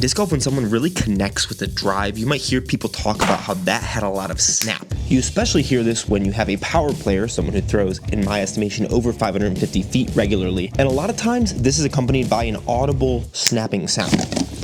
disc golf, when someone really connects with the drive, you might hear people talk about how that had a lot of snap. You especially hear this when you have a power player, someone who throws, in my estimation, over 550 feet regularly, and a lot of times this is accompanied by an audible snapping sound.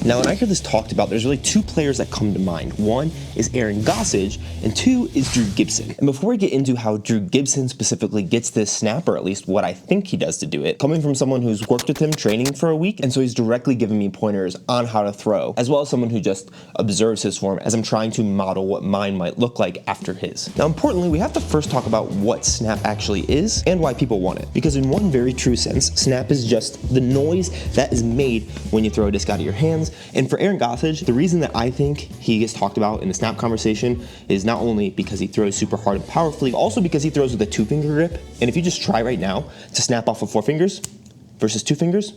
Now, when I hear this talked about, there's really two players that come to mind. One is Aaron Gossage, and two is Drew Gibson. And before we get into how Drew Gibson specifically gets this snap, or at least what I think he does to do it, coming from someone who's worked with him training for a week, and so he's directly giving me pointers on how to throw, as well as someone who just observes his form as I'm trying to model what mine might look like after his. Now, importantly, we have to first talk about what snap actually is and why people want it. Because in one very true sense, snap is just the noise that is made when you throw a disc out of your hands. And for Aaron Gossage, the reason that I think he gets talked about in the snap conversation is not only because he throws super hard and powerfully, but also because he throws with a 2-finger grip. And if you just try right now to snap off of 4 fingers versus 2 fingers,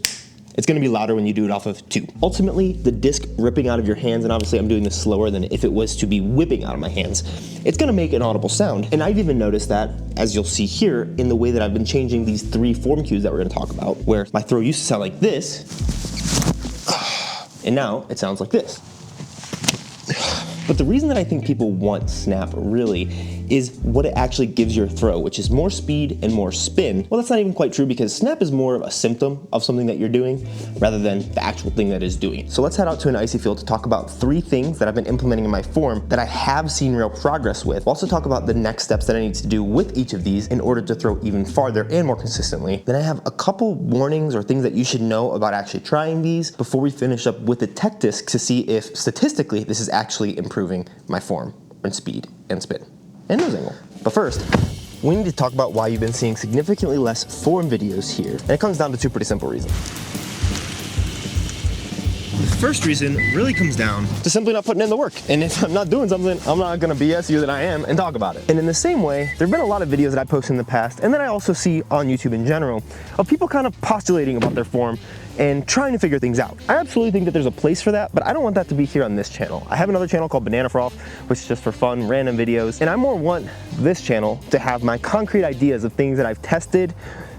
it's going to be louder when you do it off of 2. Ultimately, the disc ripping out of your hands, and obviously I'm doing this slower than if it was to be whipping out of my hands, it's going to make an audible sound. And I've even noticed that, as you'll see here, in the way that I've been changing these 3 form cues that we're going to talk about, where my throw used to sound like this, and now it sounds like this. But the reason that I think people want snap really is what it actually gives your throw, which is more speed and more spin. Well, that's not even quite true, because snap is more of a symptom of something that you're doing rather than the actual thing that is doing it. So let's head out to an icy field to talk about 3 things that I've been implementing in my form that I have seen real progress with. We'll also talk about the next steps that I need to do with each of these in order to throw even farther and more consistently. Then I have a couple warnings or things that you should know about actually trying these before we finish up with the Techdisc to see if statistically this is actually improving my form and speed and spin and nose angle. But first, we need to talk about why you've been seeing significantly less form videos here. And it comes down to 2 pretty simple reasons. The first reason really comes down to simply not putting in the work. And if I'm not doing something, I'm not gonna BS you that I am and talk about it. And in the same way, there've been a lot of videos that I post in the past, and that I also see on YouTube in general, of people kind of postulating about their form and trying to figure things out. I absolutely think that there's a place for that, but I don't want that to be here on this channel. I have another channel called Banana Froth, which is just for fun, random videos, and I more want this channel to have my concrete ideas of things that I've tested,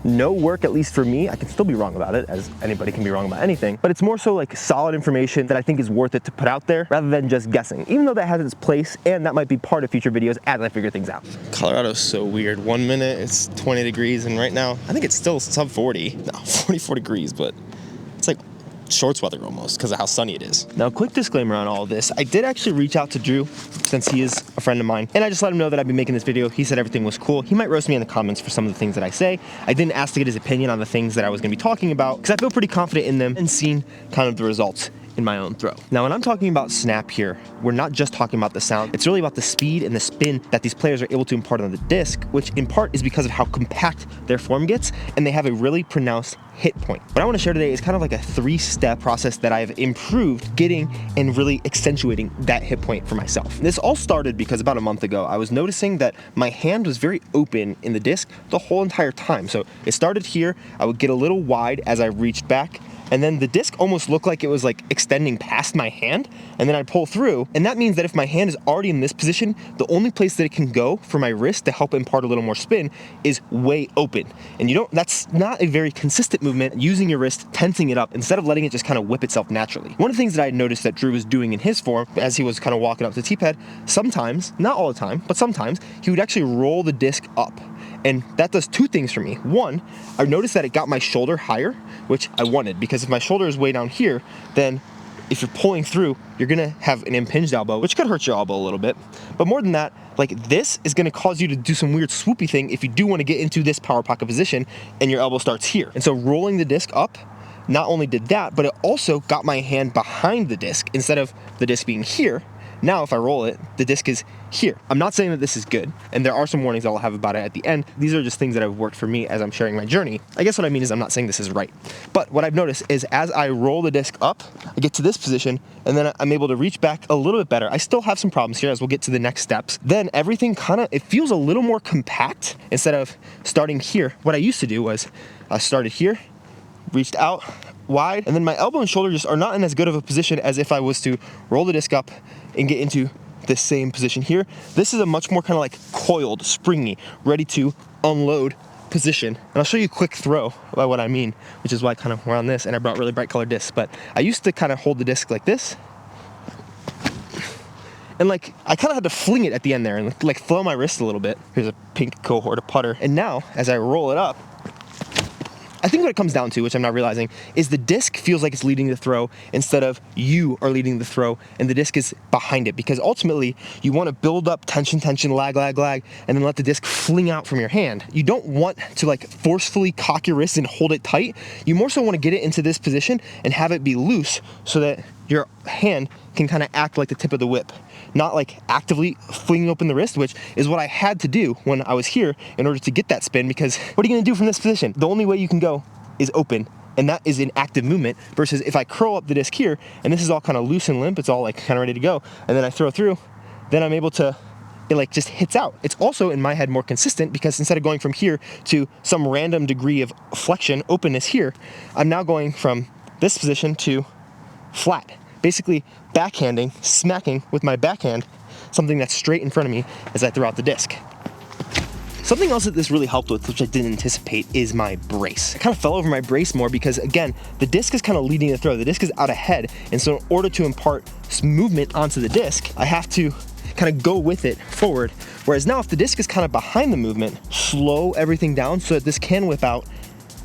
no work, at least for me. I can still be wrong about it, as anybody can be wrong about anything, but it's more so like solid information that I think is worth it to put out there rather than just guessing, even though that has its place, and that might be part of future videos as I figure things out. Colorado's so weird. 1 minute it's 20 degrees, and right now I think it's still sub 40, no, 44 degrees, but it's like shorts weather almost because of how sunny it is. Now, quick disclaimer on all this. I did actually reach out to Drew, since he is a friend of mine, and I just let him know that I'd be making this video. He said everything was cool. He might roast me in the comments for some of the things that I say. I didn't ask to get his opinion on the things that I was going to be talking about because I feel pretty confident in them and seen kind of the results in my own throw. Now, when I'm talking about snap here, we're not just talking about the sound. It's really about the speed and the spin that these players are able to impart on the disc, which in part is because of how compact their form gets, and they have a really pronounced hit point. What I want to share today is kind of like a 3-step process that I've improved getting and really accentuating that hit point for myself. This all started because about a month ago, I was noticing that my hand was very open in the disc the whole entire time. So it started here, I would get a little wide as I reached back, and then the disc almost looked like it was like extending past my hand, and then I'd pull through, and that means that if my hand is already in this position, the only place that it can go for my wrist to help impart a little more spin is way open. And that's not a very consistent movement, using your wrist, tensing it up, instead of letting it just kind of whip itself naturally. One of the things that I noticed that Drew was doing in his form, as he was kind of walking up to the tee pad, sometimes, not all the time, but sometimes, he would actually roll the disc up. And that does 2 things for me. One, I noticed that it got my shoulder higher, which I wanted, because if my shoulder is way down here, then if you're pulling through, you're gonna have an impinged elbow, which could hurt your elbow a little bit. But more than that, like this is gonna cause you to do some weird swoopy thing if you do wanna get into this power pocket position and your elbow starts here. And so rolling the disc up not only did that, but it also got my hand behind the disc instead of the disc being here. Now, if I roll it, the disc is here. I'm not saying that this is good, and there are some warnings I'll have about it at the end. These are just things that have worked for me as I'm sharing my journey. I guess what I mean is I'm not saying this is right. But what I've noticed is as I roll the disc up, I get to this position, and then I'm able to reach back a little bit better. I still have some problems here as we'll get to the next steps. Then everything it feels a little more compact instead of starting here. What I used to do was I started here, reached out wide, and then my elbow and shoulder just are not in as good of a position as if I was to roll the disc up and get into the same position here. This is a much more kind of like coiled, springy, ready to unload position, and I'll show you a quick throw by what I mean, which is why kind of we're on this, and I brought really bright colored discs. But I used to kind of hold the disc like this, and like I kind of had to fling it at the end there and like throw my wrist a little bit. Here's a pink cohort of putter, and now as I roll it up, I think what it comes down to, which I'm not realizing, is the disc feels like it's leading the throw instead of you are leading the throw and the disc is behind it, because ultimately you want to build up tension, lag, and then let the disc fling out from your hand. You don't want to like forcefully cock your wrist and hold it tight. You more so want to get it into this position and have it be loose so that your hand can kind of act like the tip of the whip, not like actively flinging open the wrist, which is what I had to do when I was here in order to get that spin, because what are you gonna do from this position? The only way you can go is open, and that is an active movement, versus if I curl up the disc here, and this is all kind of loose and limp, it's all like kind of ready to go, and then I throw through, then I'm able to, it like just hits out. It's also in my head more consistent, because instead of going from here to some random degree of flexion, openness here, I'm now going from this position to flat. Basically backhanding, smacking with my backhand, something that's straight in front of me as I throw out the disc. Something else that this really helped with, which I didn't anticipate, is my brace. I kind of fell over my brace more because, again, the disc is kind of leading the throw. The disc is out ahead, and so in order to impart movement onto the disc, I have to kind of go with it forward. Whereas now if the disc is kind of behind the movement, slow everything down so that this can whip out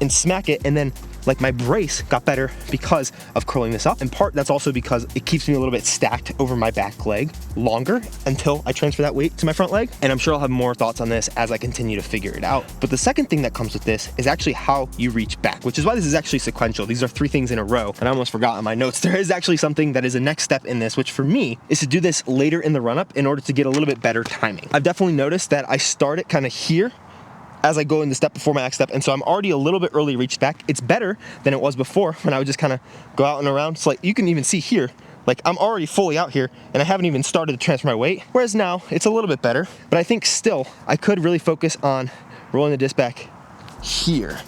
and smack it, and then like my brace got better because of curling this up. In part, that's also because it keeps me a little bit stacked over my back leg longer until I transfer that weight to my front leg. And I'm sure I'll have more thoughts on this as I continue to figure it out. But the second thing that comes with this is actually how you reach back, which is why this is actually sequential. These are 3 things in a row, and I almost forgot in my notes. There is actually something that is a next step in this, which for me is to do this later in the run-up in order to get a little bit better timing. I've definitely noticed that I start it kind of here as I go in the step before my next step, and so I'm already a little bit early reached back. It's better than it was before when I would just kind of go out and around. So like you can even see here, like I'm already fully out here and I haven't even started to transfer my weight, whereas now it's a little bit better. But I think still I could really focus on rolling the disc back here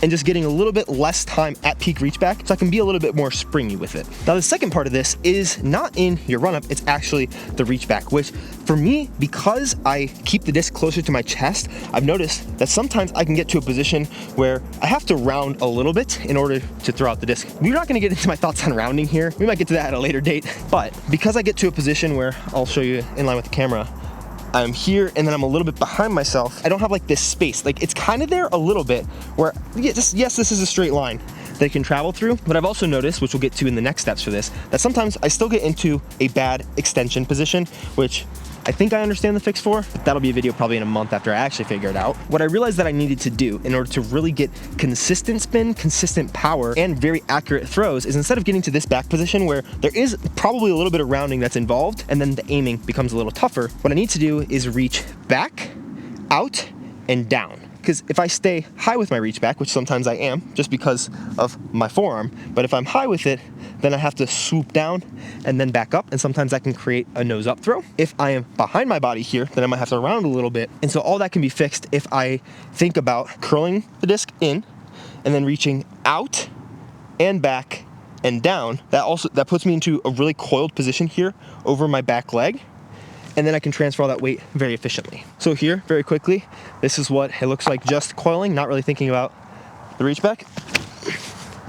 and just getting a little bit less time at peak reach back so I can be a little bit more springy with it. Now the second part of this is not in your run up, it's actually the reach back, which for me, because I keep the disc closer to my chest, I've noticed that sometimes I can get to a position where I have to round a little bit in order to throw out the disc. We're not gonna get into my thoughts on rounding here. We might get to that at a later date, but because I get to a position where I'll show you in line with the camera, I'm here and then I'm a little bit behind myself. I don't have like this space. Like it's kind of there a little bit where, yes, this is a straight line that I can travel through. But I've also noticed, which we'll get to in the next steps for this, that sometimes I still get into a bad extension position, which I think I understand the fix for, but that'll be a video probably in a month after I actually figure it out. What I realized that I needed to do in order to really get consistent spin, consistent power, and very accurate throws is instead of getting to this back position where there is probably a little bit of rounding that's involved and then the aiming becomes a little tougher, what I need to do is reach back, out, and down. Because if I stay high with my reach back, which sometimes I am just because of my forearm, but if I'm high with it, then I have to swoop down and then back up, and sometimes that can create a nose up throw. If I am behind my body here, then I might have to round a little bit. And so all that can be fixed if I think about curling the disc in and then reaching out and back and down. That puts me into a really coiled position here over my back leg. And then I can transfer all that weight very efficiently. So here, very quickly, this is what it looks like just coiling, not really thinking about the reach back.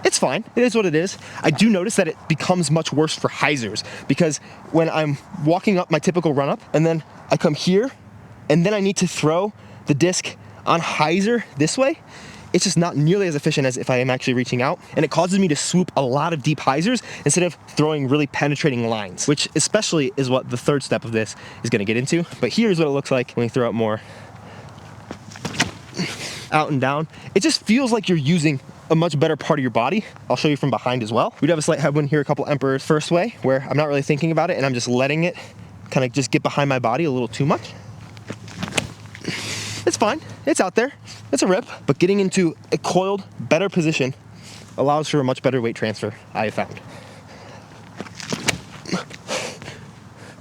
It's fine, it is what it is. I do notice that it becomes much worse for hyzers, because when I'm walking up my typical run up and then I come here and then I need to throw the disc on hyzer this way, it's just not nearly as efficient as if I am actually reaching out, and it causes me to swoop a lot of deep hyzers instead of throwing really penetrating lines, which especially is what the third step of this is going to get into. But here's what it looks like when you throw out more out and down. It just feels like you're using a much better part of your body. I'll show you from behind as well. We do have a slight headwind here, a couple emperors first way, where I'm not really thinking about it and I'm just letting it kind of just get behind my body a little too much. It's fine, it's out there, it's a rip, but getting into a coiled, better position allows for a much better weight transfer, I have found.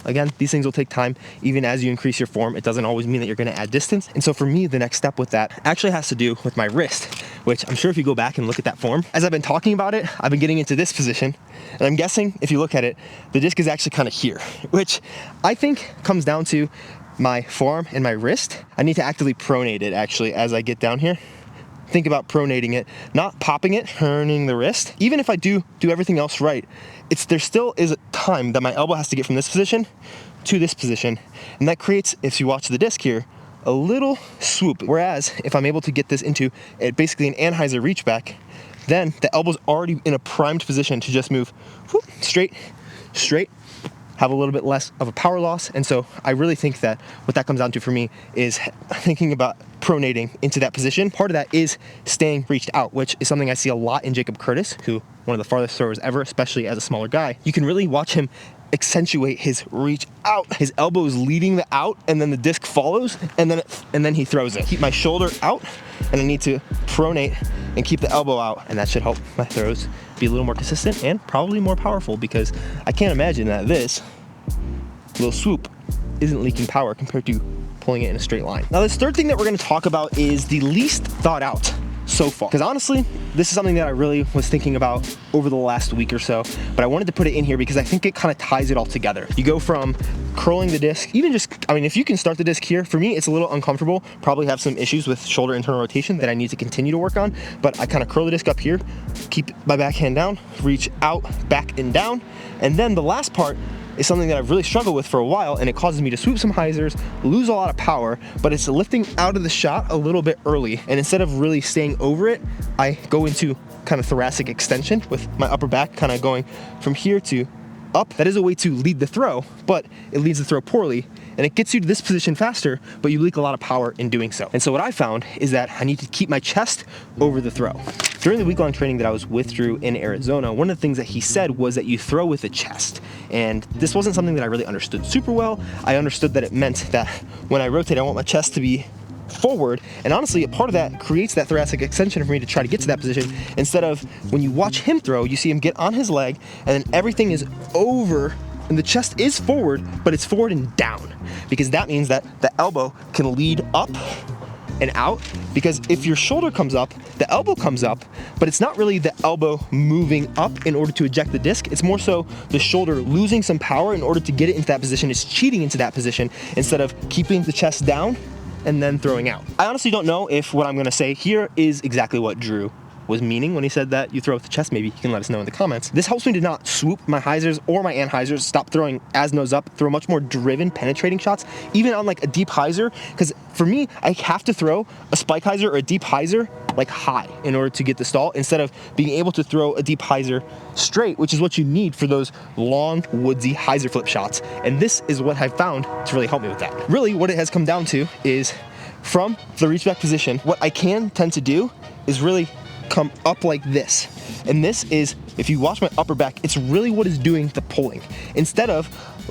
Again, these things will take time. Even as you increase your form, it doesn't always mean that you're gonna add distance. And so for me, the next step with that actually has to do with my wrist, which I'm sure if you go back and look at that form, as I've been talking about it, I've been getting into this position. And I'm guessing if you look at it, the disc is actually kind of here, which I think comes down to my forearm and my wrist, I need to actively pronate it actually as I get down here. Think about pronating it, not popping it, turning the wrist. Even if I do everything else right, there still is a time that my elbow has to get from this position to this position. And that creates, if you watch the disc here, a little swoop. Whereas if I'm able to get this into basically an Anheuser reach back, then the elbow's already in a primed position to just move whoop, straight, have a little bit less of a power loss. And so I really think that what that comes down to for me is thinking about pronating into that position. Part of that is staying reached out, which is something I see a lot in Jacob Curtis, who one of the farthest throwers ever, especially as a smaller guy. You can really watch him accentuate his reach out. His elbow is leading the out, and then the disc follows, and then he throws it. Keep my shoulder out, and I need to pronate and keep the elbow out, and that should help my throws be a little more consistent and probably more powerful, because I can't imagine that this little swoop isn't leaking power compared to pulling it in a straight line. Now, this third thing that we're going to talk about is the least thought out so far, because honestly, this is something that I really was thinking about over the last week or so, but I wanted to put it in here because I think it kind of ties it all together. You go from curling the disc, even just, I mean, if you can start the disc here, for me, it's a little uncomfortable, probably have some issues with shoulder internal rotation that I need to continue to work on, but I kind of curl the disc up here, keep my backhand down, reach out, back and down, and then the last part is something that I've really struggled with for a while, and it causes me to swoop some hyzers, lose a lot of power, but it's lifting out of the shot a little bit early. And instead of really staying over it, I go into kind of thoracic extension with my upper back kind of going from here to up. That is a way to lead the throw, but it leads the throw poorly, and it gets you to this position faster, but you leak a lot of power in doing so. And so what I found is that I need to keep my chest over the throw. During the week-long training that I was with Drew in Arizona, one of the things that he said was that you throw with the chest. And this wasn't something that I really understood super well. I understood that it meant that when I rotate, I want my chest to be forward, and honestly, a part of that creates that thoracic extension for me to try to get to that position, instead of when you watch him throw, you see him get on his leg, and then everything is over, and the chest is forward, but it's forward and down, because that means that the elbow can lead up and out, because if your shoulder comes up, the elbow comes up, but it's not really the elbow moving up in order to eject the disc. It's more so the shoulder losing some power in order to get it into that position. It's cheating into that position instead of keeping the chest down and then throwing out. I honestly don't know if what I'm gonna say here is exactly what Drew was meaning when he said that you throw with the chest. Maybe you can let us know in the comments. This helps me to not swoop my hyzers or my anhyzers, stop throwing as nose up, throw much more driven, penetrating shots, even on like a deep hyzer, because for me, I have to throw a spike hyzer or a deep hyzer like high in order to get the stall, instead of being able to throw a deep hyzer straight, which is what you need for those long, woodsy hyzer flip shots. And this is what I've found to really help me with that. Really, what it has come down to is from the reach back position, what I can tend to do is really come up like this. And this is, if you watch my upper back, it's really what is doing the pulling. Instead of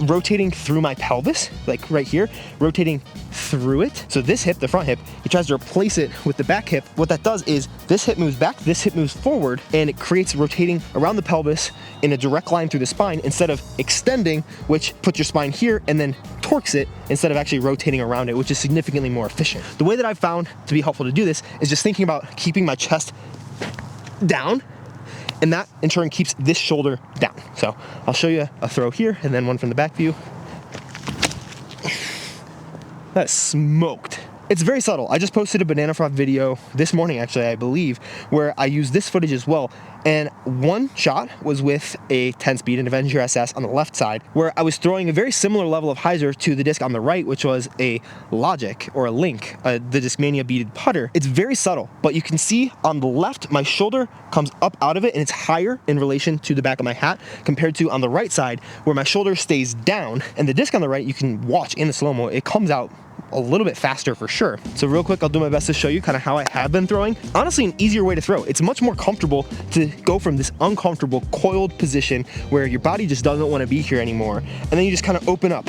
rotating through my pelvis, like right here, rotating through it. So this hip, the front hip, he tries to replace it with the back hip. What that does is this hip moves back, this hip moves forward, and it creates rotating around the pelvis in a direct line through the spine, instead of extending, which puts your spine here and then torques it, instead of actually rotating around it, which is significantly more efficient. The way that I've found to be helpful to do this is just thinking about keeping my chest down, and that in turn keeps this shoulder down. So I'll show you a throw here and then one from the back view. That is smoked. It's very subtle. I just posted a banana frog video this morning, actually, I believe, where I used this footage as well. And one shot was with a 10-speed, an Avenger SS on the left side, where I was throwing a very similar level of hyzer to the disc on the right, which was a Logic or a Link, the Discmania beaded putter. It's very subtle, but you can see on the left, my shoulder comes up out of it, and it's higher in relation to the back of my hat compared to on the right side, where my shoulder stays down. And the disc on the right, you can watch in the slow-mo, it comes out a little bit faster for sure. So real quick, I'll do my best to show you kind of how I have been throwing. Honestly, an easier way to throw. It's much more comfortable to go from this uncomfortable coiled position where your body just doesn't want to be here anymore. And then you just kind of open up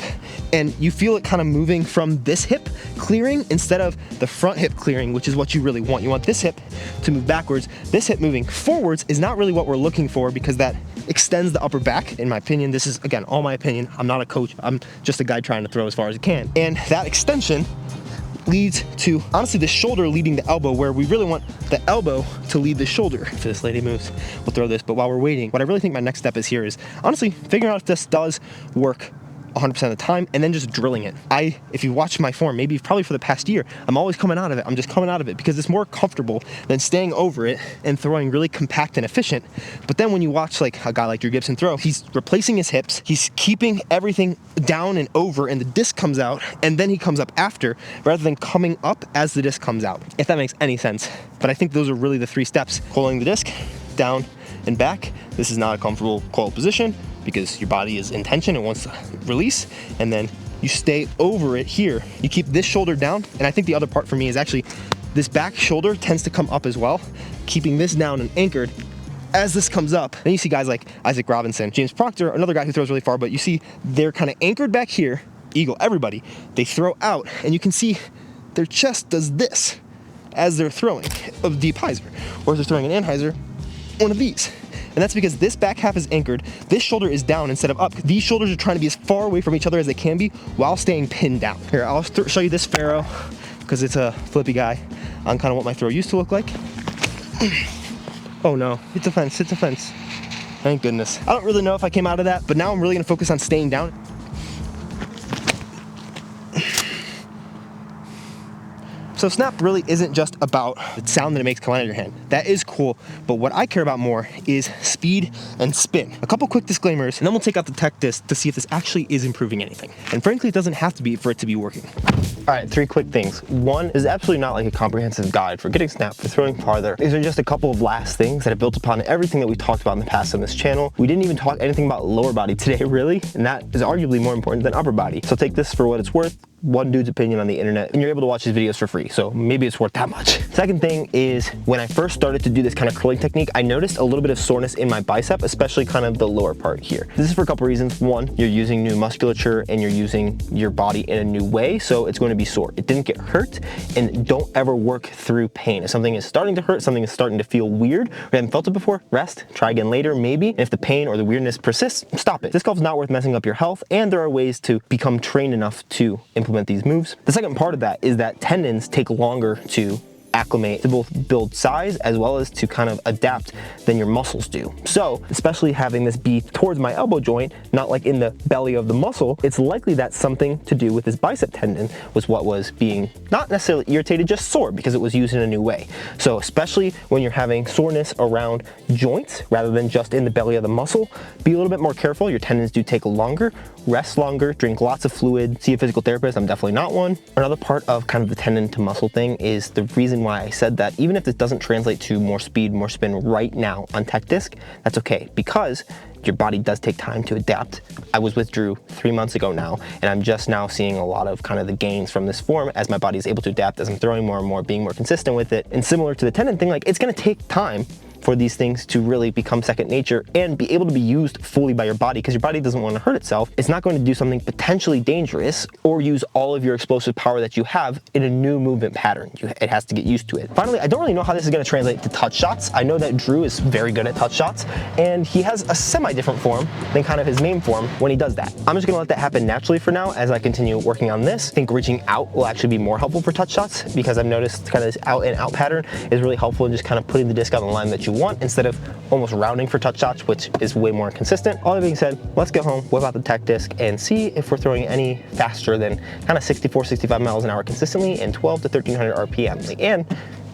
and you feel it kind of moving from this hip clearing instead of the front hip clearing, which is what you really want. You want this hip to move backwards. This hip moving forwards is not really what we're looking for, because that extends the upper back. In my opinion, this is, again, all my opinion. I'm not a coach. I'm just a guy trying to throw as far as I can. And that extension leads to, honestly, the shoulder leading the elbow, where we really want the elbow to lead the shoulder. If this lady moves, we'll throw this. But while we're waiting, what I really think my next step is here is, honestly, figuring out if this does work 100% of the time and then just drilling it. If you watch my form, maybe probably for the past year, I'm always coming out of it. I'm just coming out of it because it's more comfortable than staying over it and throwing really compact and efficient. But then when you watch like a guy like Drew Gibson throw, he's replacing his hips, he's keeping everything down and over, and the disc comes out, and then he comes up after, rather than coming up as the disc comes out, if that makes any sense. But I think those are really the 3 steps: holding the disc, down and back. This is not a comfortable coiled position because your body is in tension and wants to release, and then you stay over it here. You keep this shoulder down, and I think the other part for me is actually this back shoulder tends to come up as well, keeping this down and anchored as this comes up. Then you see guys like Isaac Robinson, James Proctor, another guy who throws really far, but you see they're kind of anchored back here, Eagle, everybody. They throw out, and you can see their chest does this as they're throwing of deep hyzer, or as they're throwing an Anheuser, one of these. And that's because this back half is anchored, this shoulder is down instead of up. These shoulders are trying to be as far away from each other as they can be while staying pinned down. Here, I'll show you this Pharaoh because it's a flippy guy on kind of what my throw used to look like. Oh no, it's a fence, it's a fence. Thank goodness. I don't really know if I came out of that, but now I'm really gonna focus on staying down. So snap really isn't just about the sound that it makes coming out of your hand. That is cool, but what I care about more is speed and spin. A couple quick disclaimers, and then we'll take out the Techdisc to see if this actually is improving anything. And frankly, it doesn't have to be for it to be working. All right, 3 quick things. One is absolutely not like a comprehensive guide for getting snap, for throwing farther. These are just a couple of last things that have built upon everything that we talked about in the past on this channel. We didn't even talk anything about lower body today, really, and that is arguably more important than upper body. So take this for what it's worth. One dude's opinion on the internet, and you're able to watch his videos for free, so maybe it's worth that much. Second thing is, when I first started to do this kind of curling technique, I noticed a little bit of soreness in my bicep, especially kind of the lower part here. This is for a couple reasons. One, you're using new musculature and you're using your body in a new way, so it's going to be sore. It didn't get hurt, and don't ever work through pain. If something is starting to hurt, something is starting to feel weird, or you haven't felt it before, rest, try again later, maybe. And if the pain or the weirdness persists, stop it. Disc golf is not worth messing up your health, and there are ways to become trained enough to implement these moves. The second part of that is that tendons take longer to acclimate, to both build size as well as to kind of adapt than your muscles do. So especially having this be towards my elbow joint, not like in the belly of the muscle, it's likely that something to do with this bicep tendon was what was being not necessarily irritated, just sore because it was used in a new way. So especially when you're having soreness around joints rather than just in the belly of the muscle, be a little bit more careful. Your tendons do take longer, rest longer, drink lots of fluid, see a physical therapist. I'm definitely not one. Another part of kind of the tendon to muscle thing is the reason why I said that even if this doesn't translate to more speed, more spin right now on Techdisc, that's okay, because your body does take time to adapt. I was with Drew 3 months ago now, and I'm just now seeing a lot of kind of the gains from this form as my body is able to adapt, as I'm throwing more and more, being more consistent with it. And similar to the tendon thing, like, it's gonna take time for these things to really become second nature and be able to be used fully by your body, because your body doesn't want to hurt itself. It's not going to do something potentially dangerous or use all of your explosive power that you have in a new movement pattern. It has to get used to it. Finally, I don't really know how this is going to translate to touch shots. I know that Drew is very good at touch shots, and he has a semi-different form than kind of his main form when he does that. I'm just going to let that happen naturally for now as I continue working on this. I think reaching out will actually be more helpful for touch shots, because I've noticed kind of this out and out pattern is really helpful in just kind of putting the disc on the line that you want instead of almost rounding for touch shots, which is way more inconsistent. All that being said, let's go home, whip out the Techdisc, and see if we're throwing any faster than kind of 64, 65 miles an hour consistently and 12 to 1300 RPMs. And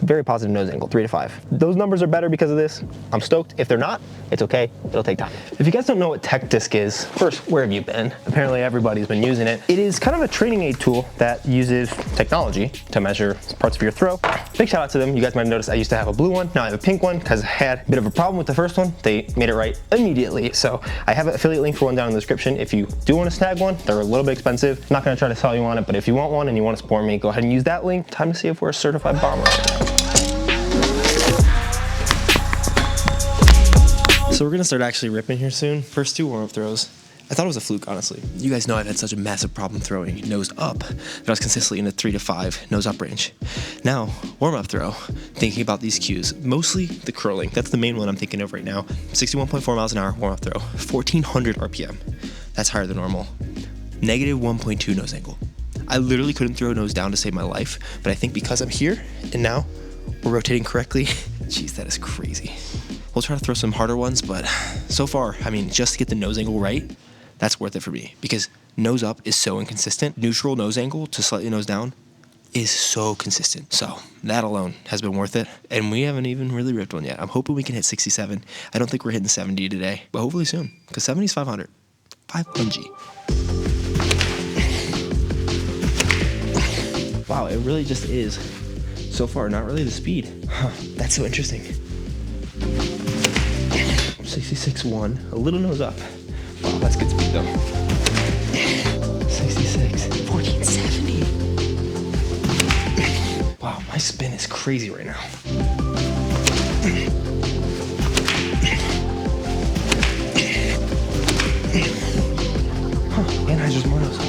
very positive nose angle, 3 to 5. Those numbers are better because of this. I'm stoked. If they're not, it's okay. It'll take time. If you guys don't know what Techdisc is, first, where have you been? Apparently everybody's been using it. It is kind of a training aid tool that uses technology to measure parts of your throw. Big shout out to them. You guys might have noticed I used to have a blue one. Now I have a pink one because I had a bit of a problem with the first one. They made it right immediately. So I have an affiliate link for one down in the description. If you do want to snag one, they're a little bit expensive. I'm not going to try to sell you on it, but if you want one and you want to support me, go ahead and use that link. Time to see if we're a certified bomber. So we're gonna start actually ripping here soon. First 2 warm-up throws. I thought it was a fluke, honestly. You guys know I've had such a massive problem throwing nose up that I was consistently in the 3 to 5 nose up range. Now, warm-up throw, thinking about these cues, mostly the curling. That's the main one I'm thinking of right now. 61.4 miles an hour warm-up throw, 1400 RPM. That's higher than normal. Negative 1.2 nose angle. I literally couldn't throw nose down to save my life, but I think because I'm here and now we're rotating correctly, geez, that is crazy. We'll try to throw some harder ones, but so far, I mean, just to get the nose angle right, that's worth it for me, because nose up is so inconsistent. Neutral nose angle to slightly nose down is so consistent. So that alone has been worth it. And we haven't even really ripped one yet. I'm hoping we can hit 67. I don't think we're hitting 70 today, but hopefully soon, because 70 is 500. 500. Wow, it really just is, so far, not really the speed. Huh, that's so interesting. 66.1, a little nose up. Wow, that's good speed though. 66, 1470. Wow, my spin is crazy right now. Huh, Anheuser's more nose up.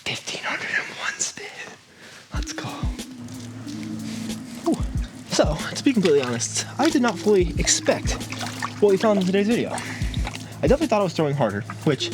1501 spin. Let's go. Ooh. So, to be completely honest, I did not fully expect what we found in today's video. I definitely thought I was throwing harder, which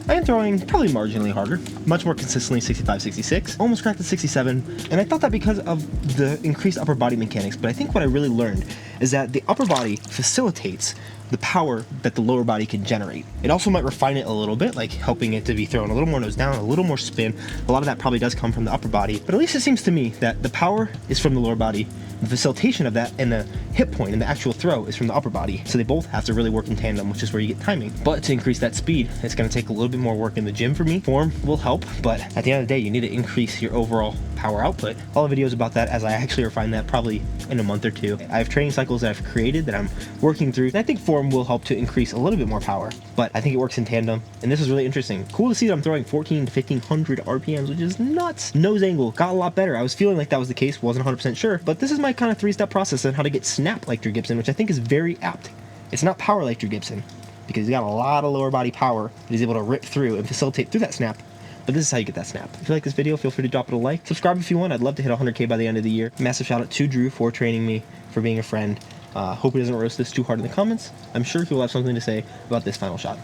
I am throwing probably marginally harder, much more consistently 65, 66, almost cracked at 67, and I thought that because of the increased upper body mechanics, but I think what I really learned is that the upper body facilitates the power that the lower body can generate. It also might refine it a little bit, like helping it to be thrown a little more nose down, a little more spin. A lot of that probably does come from the upper body, but at least it seems to me that the power is from the lower body, the facilitation of that and the hit point and the actual throw is from the upper body. So they both have to really work in tandem, which is where you get timing. But to increase that speed, it's gonna take a little bit more work in the gym for me. Form will help, but at the end of the day, you need to increase your overall power output. I'll have videos about that as I actually refine that probably in a month or two. I have training cycles that I've created that I'm working through, and I think form will help to increase a little bit more power, but I think it works in tandem, and this is really interesting. Cool to see that I'm throwing 14 to 1500 RPMs, which is nuts. Nose angle got a lot better. I was feeling like that was the case, wasn't 100% sure, but this is my kind of 3-step process on how to get snap like Drew Gibson, which I think is very apt. It's not power like Drew Gibson, because he's got a lot of lower body power that he's able to rip through and facilitate through that snap. But this is how you get that snap. If you like this video, feel free to drop it a like. Subscribe if you want. I'd love to hit 100K by the end of the year. Massive shout out to Drew for training me, for being a friend. Hope he doesn't roast this too hard in the comments. I'm sure he'll have something to say about this final shot.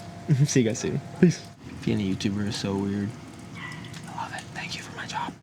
See you guys soon. Peace. Being a YouTuber is so weird. I love it. Thank you for my job.